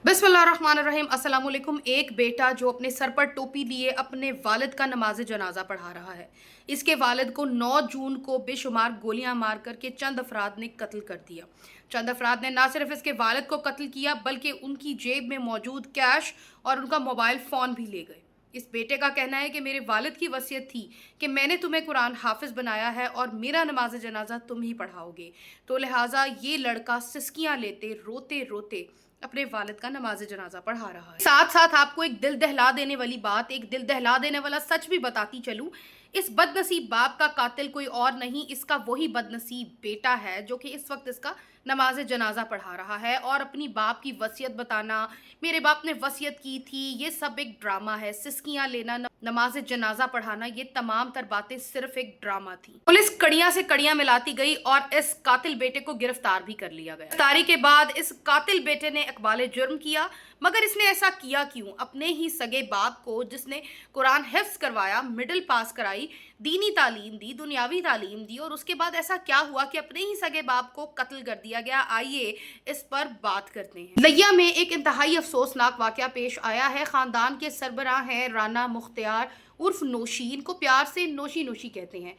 बिस्मिल्लाहिर्रहमानिर्रहीम। अस्सलाम वालेकुम। एक बेटा जो अपने सर पर टोपी लिए अपने वालिद का नमाज जनाजा पढ़ा रहा है। इसके वालिद को 9 जून को बेशुमार गोलियां मार करके चंद अफराद ने कत्ल कर दिया। चंद अफराद ने ना सिर्फ इसके वालिद को कत्ल किया बल्कि उनकी जेब में मौजूद कैश और उनका मोबाइल फ़ोन भी ले गए। इस बेटे का कहना है कि मेरे वालिद की वसीयत थी कि मैंने तुम्हें कुरान हाफिज बनाया है और मेरा नमाज जनाजा तुम ही पढ़ाओगे, तो लिहाजा ये लड़का सिसकियां लेते रोते रोते अपने वालिद का नमाज जनाजा पढ़ा रहा है। साथ साथ आपको एक दिल दहला देने वाली बात, एक दिल दहला देने वाला सच भी बताती चलूं। इस बदनसीब बाप का कातिल कोई और नहीं, इसका वही बदनसीब बेटा है जो कि इस वक्त इसका नमाज जनाजा पढ़ा रहा है। और अपनी बाप की वसीयत बताना, मेरे बाप ने वसीयत की थी, ये सब एक ड्रामा है। सिसकियां लेना, नमाज जनाजा पढ़ाना, ये तमाम तर बातें सिर्फ एक ड्रामा थी। पुलिस कड़ियां से कड़ियां मिलाती गई और इस कातिल बेटे को गिरफ्तार भी कर लिया गया। गिरफ्तारी के बाद इस कातिल बेटे ने इकबाल जुर्म किया, मगर इसने ऐसा किया क्यों? अपने ही सगे बाप को, जिसने कुरान हिफ्ज करवाया, मिडिल पास कराई, दीनी तालीम दी, दुनियावी तालीम दी, और उसके बाद ऐसा क्या हुआ कि अपने ही सगे बाप को कत्ल कर दिया गया? आइए इस पर बात करते हैं। लिया में एक इंतहाई अफसोसनाक वाकया पेश आया है। खानदान के सरबराह हैं राना मुख्तियार उर्फ नोशी, इनको प्यार से नोशी नोशी कहते हैं।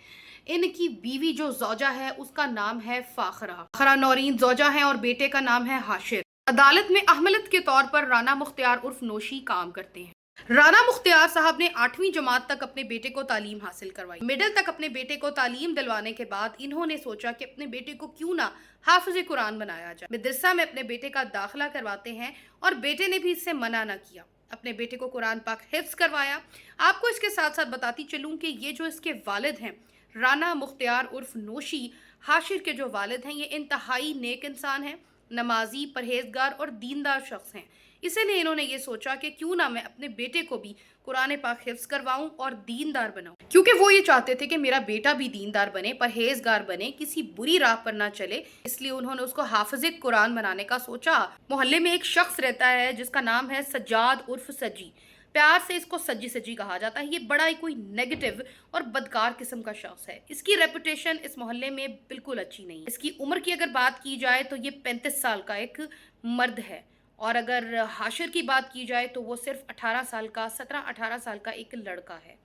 इनकी बीवी जो जोजा है उसका नाम है फाखरा नौरीन जोजा है और बेटे का नाम है हाशिर। अदालत में अहमलत के तौर पर राना मुख्तियार उर्फ नोशी काम करते हैं। राना मुख्तियार साहब ने 8वीं जमात तक अपने बेटे को तालीम हासिल करवाई। मिडिल तक अपने बेटे को तालीम दिलवाने के बाद इन्होंने सोचा कि अपने बेटे को क्यों ना हाफिज कुरान बनाया जाए। मदरसा में अपने बेटे का दाखिला करवाते हैं और बेटे ने भी इससे मना न किया। अपने बेटे को कुरान पाक हिफ्ज करवाया। आपको इसके साथ साथ बताती चलूं कि ये जो इसके वालिद हैं राना मुख्तियार उर्फ नोशी, हाशिर के जो वालिद हैं, ये इंतहाई नेक इंसान हैं, नमाजी, परहेजगार और दीनदार शख्स हैं। इसीलिए इन्होंने ये सोचा कि क्यों ना मैं अपने बेटे को भी कुरान पाक हिफ्ज करवाऊं और दीनदार बनाऊं, क्योंकि वो ये चाहते थे कि मेरा बेटा भी दीनदार बने, परहेजगार बने, किसी बुरी राह पर ना चले। इसलिए उन्होंने उसको हाफिज कुरान बनाने का सोचा। मोहल्ले में एक शख्स रहता है जिसका नाम है सज्जाद उर्फ सजी। प्यार से इसको सज्जी सज्जी कहा जाता है। ये बड़ा ही कोई नेगेटिव और बदकार किस्म का शख्स है। इसकी रेपुटेशन इस मोहल्ले में बिल्कुल अच्छी नहीं है। इसकी उम्र की अगर बात की जाए तो ये 35 साल का एक मर्द है, और अगर हाशिर की बात की जाए तो वो सिर्फ 18 साल का, 17-18 साल का एक लड़का है।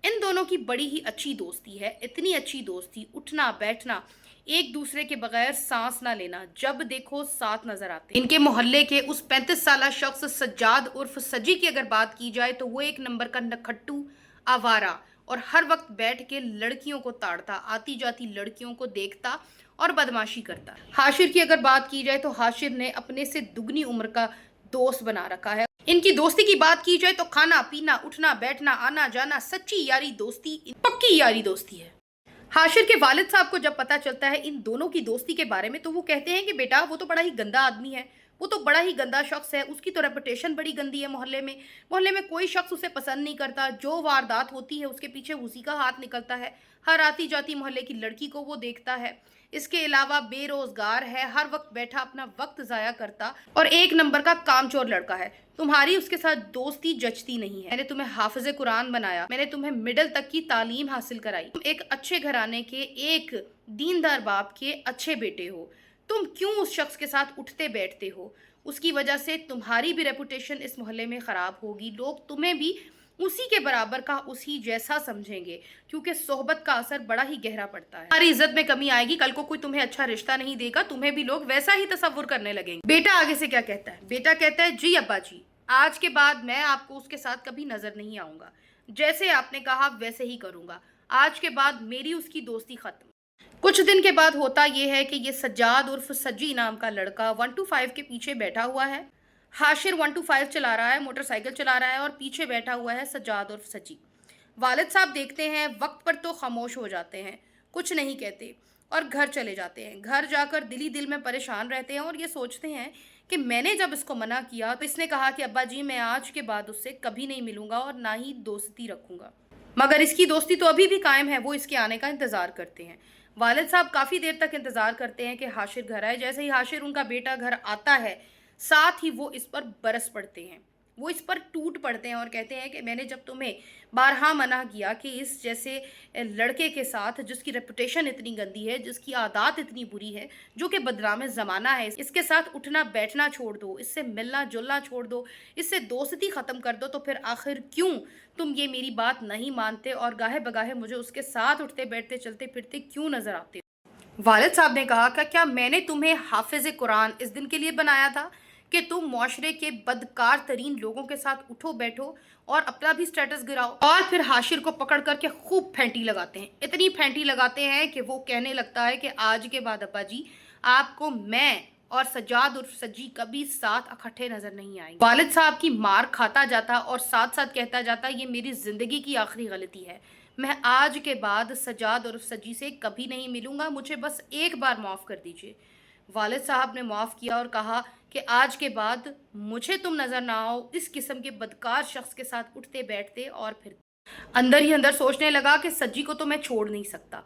इन दोनों की बड़ी ही अच्छी दोस्ती है, इतनी अच्छी दोस्ती, उठना बैठना, एक दूसरे के बगैर सांस ना लेना, जब देखो साथ नजर आते। इनके मोहल्ले के उस 35 साला शख्स सज्जाद उर्फ सजी की अगर बात की जाए तो वो एक नंबर का नखट्टू, आवारा और हर वक्त बैठ के लड़कियों को ताड़ता, आती जाती लड़कियों को देखता और बदमाशी करता। हाशिर की अगर बात की जाए तो हाशिर ने अपने से दुगनी उम्र का दोस्त बना रखा है। इनकी दोस्ती की बात की जाए तो खाना पीना, उठना बैठना, आना जाना, सच्ची यारी दोस्ती, पक्की यारी दोस्ती है। हाशिर के वालिद साहब को जब पता चलता है इन दोनों की दोस्ती के बारे में तो वो कहते हैं कि बेटा वो तो बड़ा ही गंदा आदमी है, वो तो बड़ा ही गंदा शख्स है, उसकी तो रेपुटेशन बड़ी गंदी है मोहल्ले में कोई शख्स उसे पसंद नहीं करता, जो वारदात होती है उसके पीछे उसी का हाथ निकलता है, हर आती जाती मोहल्ले की लड़की को वो देखता है। इसके अलावा बेरोजगार है, हर वक्त बैठा अपना वक्त ज़ाया करता और एक नंबर का कामचोर लड़का है। तुम्हारी उसके साथ दोस्ती जचती नहीं है। मैंने तुम्हें हाफिज कुरान बनाया, मैंने तुम्हें मिडिल तक की तालीम हासिल कराई, तुम एक अच्छे घराने के, एक दीनदार बाप के अच्छे बेटे हो, तुम क्यों उस शख्स के साथ उठते बैठते हो? उसकी वजह से तुम्हारी भी रेपुटेशन इस मोहल्ले में ख़राब होगी, लोग तुम्हें भी उसी के बराबर का, उसी जैसा समझेंगे, क्योंकि सोहबत का असर बड़ा ही गहरा पड़ता है। हमारी इज्जत में कमी आएगी, कल को कोई तुम्हें अच्छा रिश्ता नहीं देगा, तुम्हें भी लोग वैसा ही तसव्वुर करने लगेंगे। बेटा आगे से क्या कहता है? बेटा कहता है, जी अब्बा जी, आज के बाद मैं आपको उसके साथ कभी नजर नहीं आऊंगा, जैसे आपने कहा वैसे ही करूंगा, आज के बाद मेरी उसकी दोस्ती खत्म। कुछ दिन के बाद होता यह है कि ये सज्जाद उर्फ सज्जी नाम का लड़का 125 के पीछे बैठा हुआ है। हाशिर 125 चला रहा है, मोटरसाइकिल चला रहा है और पीछे बैठा हुआ है सज्जाद उर्फ सज्जी। वालिद साहब देखते हैं, वक्त पर तो खामोश हो जाते हैं, कुछ नहीं कहते और घर चले जाते हैं। घर जाकर दिल ही दिल में परेशान रहते हैं और ये सोचते हैं कि मैंने जब इसको मना किया तो इसने कहा कि अब्बा जी मैं आज के बाद उससे कभी नहीं मिलूंगा और ना ही दोस्ती रखूंगा, मगर इसकी दोस्ती तो अभी भी कायम है। वो इसके आने का इंतज़ार करते हैं। वालिद साहब काफ़ी देर तक इंतज़ार करते हैं कि हाशिर घर आए। जैसे ही हाशिर, उनका बेटा, घर आता है, साथ ही वो इस पर बरस पड़ते हैं। वो इस पर टूट पड़ते हैं और कहते हैं कि मैंने जब तुम्हें बारहा मना किया कि इस जैसे लड़के के साथ जिसकी रेपुटेशन इतनी गंदी है, जिसकी आदत इतनी बुरी है, जो कि बदनाम ज़माना है, इसके साथ उठना बैठना छोड़ दो, इससे मिलना जुलना छोड़ दो, इससे दोस्ती ख़त्म कर दो, तो फिर आखिर क्यों तुम ये मेरी बात नहीं मानते और गाहे बगाहे मुझे उसके साथ उठते बैठते चलते फिरते क्यों नज़र आते हो? वालिद साहब ने कहा कि क्या मैंने तुम्हें हाफिज़ कुरान इस दिन के लिए बनाया था कि तुम मुआशरे के बदकार तरीन लोगों के साथ उठो बैठो और अपना भी स्टेटस गिराओ? और फिर हाशिर को पकड़ करके खूब फेंटी लगाते हैं, इतनी फेंटी लगाते हैं कि वो कहने लगता है कि आज के बाद अब्बा जी आपको मैं और सज्जाद उर्फ सज्जी कभी साथ इकट्ठे नजर नहीं आएंगे। वालिद साहब की मार खाता जाता और साथ साथ कहता जाता ये मेरी जिंदगी की आखिरी गलती है, मैं आज के बाद सज्जाद उर्फ सज्जी से कभी नहीं मिलूंगा, मुझे बस एक बार माफ़ कर दीजिए। वालिद साहब ने माफ़ किया और कहा कि आज के बाद मुझे तुम नज़र ना आओ इस किस्म के बदकार शख्स के साथ उठते बैठते और फिर अंदर ही अंदर सोचने लगा कि सज्जी को तो मैं छोड़ नहीं सकता,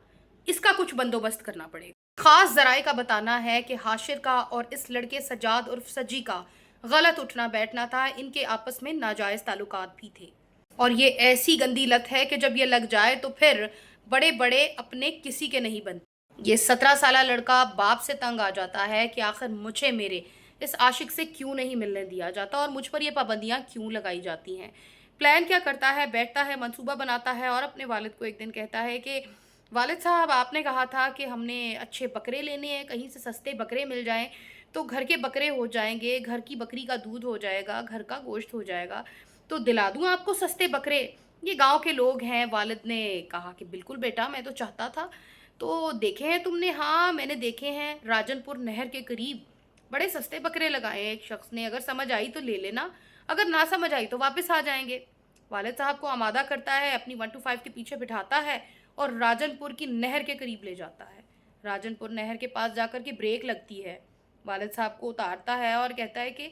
इसका कुछ बंदोबस्त करना पड़ेगा। खास जराए का बताना है कि हाशिर का और इस लड़के सज्जाद उर्फ सज्जी का गलत उठना बैठना था, इनके आपस में नाजायज़ ताल्लुकात भी थे और ये ऐसी गंदी लत है कि जब ये लग जाए तो फिर बड़े बड़े अपने किसी के नहीं बनते। ये 17 साला लड़का बाप से तंग आ जाता है कि आखिर मुझे मेरे इस आशिक से क्यों नहीं मिलने दिया जाता और मुझ पर ये पाबंदियाँ क्यों लगाई जाती हैं। प्लान क्या करता है, बैठता है, मंसूबा बनाता है और अपने वालिद को एक दिन कहता है कि वालिद साहब आपने कहा था कि हमने अच्छे बकरे लेने हैं, कहीं से सस्ते बकरे मिल जाएं तो घर के बकरे हो जाएंगे, घर की बकरी का दूध हो जाएगा, घर का गोश्त हो जाएगा, तो दिला दूं आपको सस्ते बकरे, ये गांव के लोग हैं। वालिद ने कहा कि बिल्कुल बेटा, मैं तो चाहता था। तो देखे हैं तुमने? हाँ मैंने देखे हैं, राजनपुर नहर के करीब बड़े सस्ते बकरे लगाए हैं एक शख्स ने, अगर समझ आई तो ले लेना, अगर ना समझ आई तो वापस आ जाएंगे। वालिद साहब को आमादा करता है, अपनी 125 के पीछे बिठाता है और राजनपुर की नहर के करीब ले जाता है। राजनपुर नहर के पास जाकर के ब्रेक लगती है, वालिद साहब को उतारता है और कहता है कि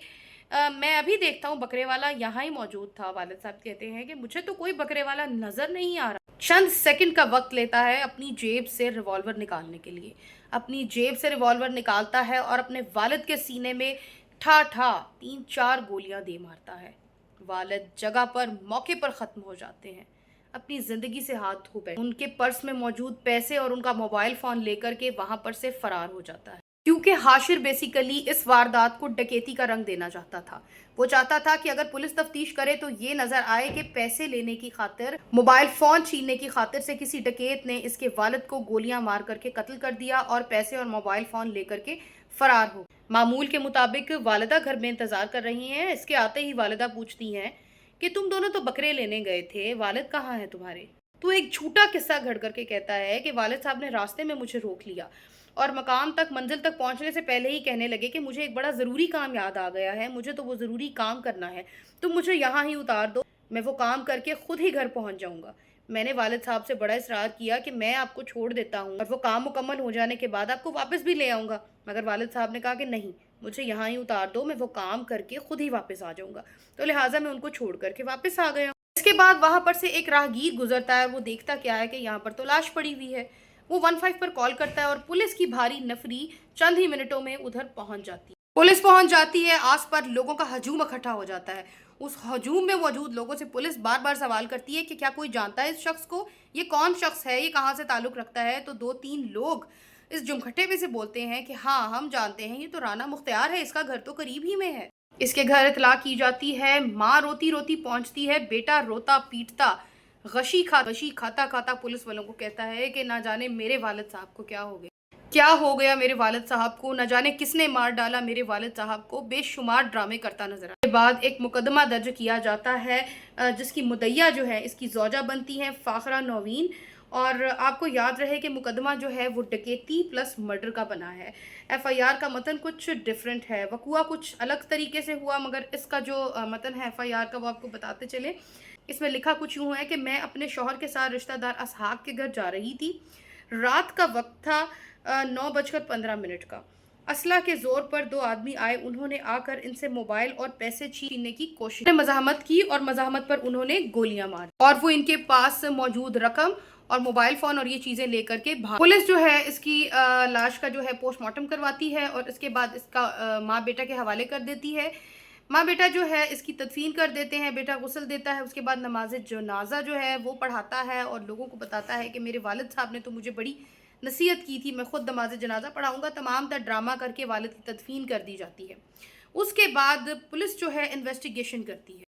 मैं अभी देखता हूँ, बकरे वाला यहाँ ही मौजूद था। वालिद साहब कहते हैं कि मुझे तो कोई बकरे वाला नज़र नहीं आ रहा। चंद सेकंड का वक्त लेता है अपनी जेब से रिवॉल्वर निकालने के लिए, अपनी जेब से रिवॉल्वर निकालता है और अपने वालिद के सीने में ठा ठा 3-4 गोलियां दे मारता है। वालिद जगह पर मौके पर ख़त्म हो जाते हैं, अपनी ज़िंदगी से हाथ धो बैठे, उनके पर्स में मौजूद पैसे और उनका मोबाइल फ़ोन लेकर के वहाँ पर से फ़रार हो जाता है। क्योंकि हाशिर बेसिकली इस वारदात को डकैती का रंग देना चाहता था। वो चाहता था कि अगर पुलिस तफ्तीश करे तो ये नज़र आए कि पैसे लेने की खातिर, मोबाइल फ़ोन छीनने की खातिर से किसी डकैत ने इसके वालिद को गोलियां मार करके कत्ल कर दिया और पैसे और मोबाइल फ़ोन लेकर के फ़रार हो। मामूल के मुताबिक वालिदा घर में इंतज़ार कर रही हैं। इसके आते ही वालिदा पूछती हैं कि तुम दोनों तो बकरे लेने गए थे, वालिद कहाँ हैं तुम्हारे? तो एक झूठा किस्सा घड़ करके कहता है कि वालिद साहब ने रास्ते में मुझे रोक लिया और मकाम तक, मंजिल तक पहुंचने से पहले ही कहने लगे कि मुझे एक बड़ा ज़रूरी काम याद आ गया है, मुझे तो वो ज़रूरी काम करना है, तुम मुझे यहाँ ही उतार दो, मैं वो काम करके खुद ही घर पहुँच जाऊँगा। मैंने वालिद साहब से बड़ा इसरार किया कि मैं आपको छोड़ देता हूँ और वो काम मुकम्मल हो जाने के बाद आपको वापस भी ले आऊँगा, मगर वालिद साहब ने कहा कि नहीं, मुझे यहाँ ही उतार दो, मैं वो काम करके खुद ही वापस आ जाऊँगा। तो लिहाजा मैं उनको छोड़ करके वापस आ गया। इसके बाद वहाँ पर से एक राहगीर गुजरता है, वो देखता क्या है कि यहाँ पर तो लाश पड़ी हुई है। वो 15 पर कॉल करता है और पुलिस की भारी नफरी चंद ही मिनटों में उधर पहुंच जाती है। पुलिस पहुंच जाती है, आस पर लोगों का हजूम इकट्ठा हो जाता है। उस हजूम में मौजूद लोगों से पुलिस बार बार सवाल करती है कि क्या कोई जानता है इस शख्स को, ये कौन शख्स है, ये कहाँ से ताल्लुक़ रखता है। तो 2-3 लोग इस जुमखट्टे में से बोलते हैं कि हाँ हम जानते हैं, ये तो राना मुख्तियार है, इसका घर तो करीब ही में है। इसके घर इतला की जाती है, माँ रोती रोती पहुंचती है, बेटा रोता पीटता गशी खाता खाता पुलिस वालों को कहता है कि ना जाने मेरे वालिद साहब को क्या हो गया, क्या हो गया मेरे वालिद साहब को, न जाने किसने मार डाला मेरे वालिद साहब को। बेशुमार ड्रामे करता नजर आया। के बाद एक मुकदमा दर्ज किया जाता है, जिसकी मुद्दइया जो है इसकी ज़ौजा बनती है फ़ाखरा नवीन। और आपको याद रहे कि मुकदमा जो है वो डकैती प्लस मर्डर का बना है। FIR का मतन कुछ डिफरेंट है, वक़ुआ कुछ अलग तरीके से हुआ, मगर इसका जो मतन है FIR का वो आपको बताते चले। इसमें लिखा कुछ यूँ है कि मैं अपने शौहर के साथ रिश्तेदार असहाब के घर जा रही थी, रात का वक्त था, 9:15 का। असला के जोर पर 2 आदमी आए, उन्होंने आकर इनसे मोबाइल और पैसे छीनने की कोशिश, मज़ाहमत की और मज़ाहमत पर उन्होंने गोलियां मारी और वो इनके पास मौजूद रकम और मोबाइल फ़ोन और ये चीज़ें लेकर के भाग। पुलिस जो है इसकी लाश का जो है पोस्टमार्टम करवाती है और इसके बाद इसका माँ बेटा के हवाले कर देती है। माँ बेटा जो है इसकी तदफीन कर देते हैं, बेटा गुस्ल देता है, उसके बाद नमाज जनाजा जो है वो पढ़ाता है और लोगों को बताता है कि मेरे वालिद साहब ने तो मुझे बड़ी नसीहत की थी, मैं खुद नमाज जनाजा पढ़ाऊंगा। तमाम तर ड्रामा करके वालिद की तदफीन कर दी जाती है। उसके बाद पुलिस जो है इन्वेस्टिगेशन करती है।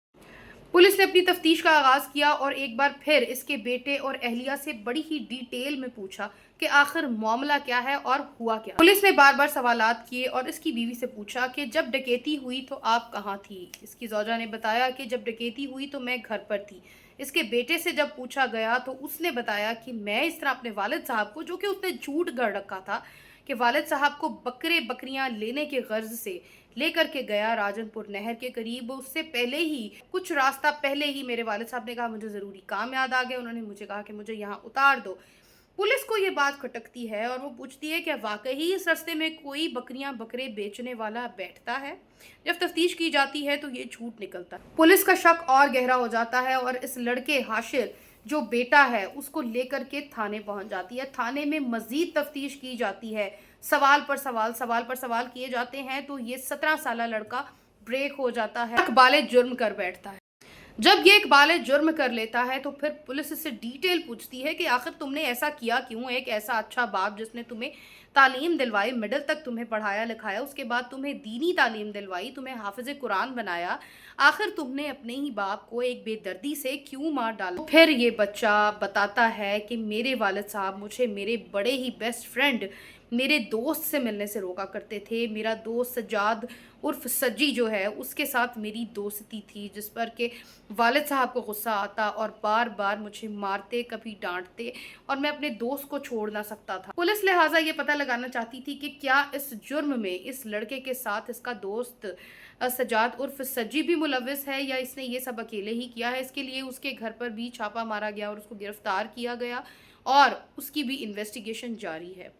पुलिस ने अपनी तफ्तीश का आगाज किया और एक बार फिर इसके बेटे और अहलिया से बड़ी ही डिटेल में पूछा कि आखिर मामला क्या है और हुआ क्या। पुलिस ने बार बार सवालात किए और इसकी बीवी से पूछा कि जब डकैती हुई तो आप कहाँ थी। इसकी ज़ौजा ने बताया कि जब डकैती हुई तो मैं घर पर थी। इसके बेटे से जब पूछा गया तो उसने बताया कि मैं इस तरह अपने वालिद साहब को, जो कि उसने झूठ गढ़ रखा था कि वालिद साहब को बकरे बकरियां लेने के गर्ज से लेकर के गया राजनपुर नहर के करीब। उससे पहले ही, कुछ रास्ता पहले ही, मेरे वालिद साहब ने कहा मुझे ज़रूरी काम याद आ गया, उन्होंने मुझे कहा कि मुझे यहाँ उतार दो। पुलिस को ये बात खटकती है और वो पूछती है कि वाकई इस रास्ते में कोई बकरियां बकरे बेचने वाला बैठता है। जब तफ्तीश की जाती है तो ये झूठ निकलता है। पुलिस का शक और गहरा हो जाता है और इस लड़के हाशिर जो बेटा है उसको लेकर के थाने पहुंच जाती है। थाने में मजीद तफ्तीश की जाती है, सवाल पर सवाल किए जाते हैं तो ये 17 साला लड़का ब्रेक हो जाता है, इकबाल जुर्म कर बैठता है। जब ये इकबाल जुर्म कर लेता है तो फिर पुलिस इससे डिटेल पूछती है कि आखिर तुमने ऐसा किया क्यों। एक ऐसा अच्छा बाप जिसने तुम्हें तालीम दिलवाई, मिडिल तक तुम्हें पढ़ाया लिखाया, उसके बाद तुम्हें दीनी तालीम दिलवाई, तुम्हें हाफिज कुरान बनाया, आखिर तुमने अपने ही बाप को एक बेदर्दी से क्यों मार डाला। फिर ये बच्चा बताता है कि मेरे वालिद साहब मुझे मेरे बड़े ही बेस्ट फ्रेंड, मेरे दोस्त से मिलने से रोका करते थे। मेरा दोस्त सज्जाद उर्फ सज्जी जो है उसके साथ मेरी दोस्ती थी, जिस पर के वालिद साहब को गुस्सा आता और बार बार मुझे मारते, कभी डांटते और मैं अपने दोस्त को छोड़ ना सकता था। पुलिस लिहाजा ये पता लगाना चाहती थी कि क्या इस जुर्म में इस लड़के के साथ इसका दोस्त सज्जाद उर्फ सज्जी भी मुलविस है या इसने ये सब अकेले ही किया है। इसके लिए उसके घर पर भी छापा मारा गया और उसको गिरफ्तार किया गया और उसकी भी इन्वेस्टिगेशन जारी है।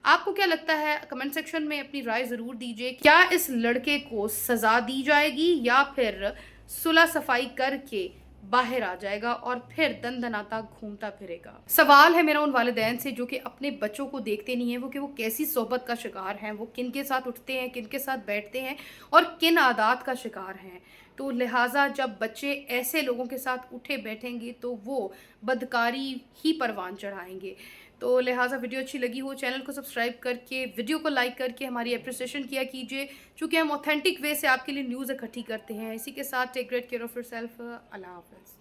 आपको क्या लगता है, कमेंट सेक्शन में अपनी राय ज़रूर दीजिए। क्या इस लड़के को सज़ा दी जाएगी या फिर सुलह सफाई करके बाहर आ जाएगा और फिर दंदनाता घूमता फिरेगा। सवाल है मेरा उन वालिदैन से जो कि अपने बच्चों को देखते नहीं हैं, वो कि वो कैसी सोहबत का शिकार हैं, वो किन के साथ उठते हैं, किन के साथ बैठते हैं और किन आदात का शिकार हैं। तो लिहाजा जब बच्चे ऐसे लोगों के साथ उठे बैठेंगे तो वो बदकारी ही परवान चढ़ाएंगे। तो लिहाजा वीडियो अच्छी लगी हो, चैनल को सब्सक्राइब करके, वीडियो को लाइक करके हमारी अप्रिसिएशन किया कीजिए, चूँकि हम ऑथेंटिक वे से आपके लिए न्यूज़ इकट्ठी करते हैं। इसी के साथ take great care of yourself. अल्लाह हाफ़िज़।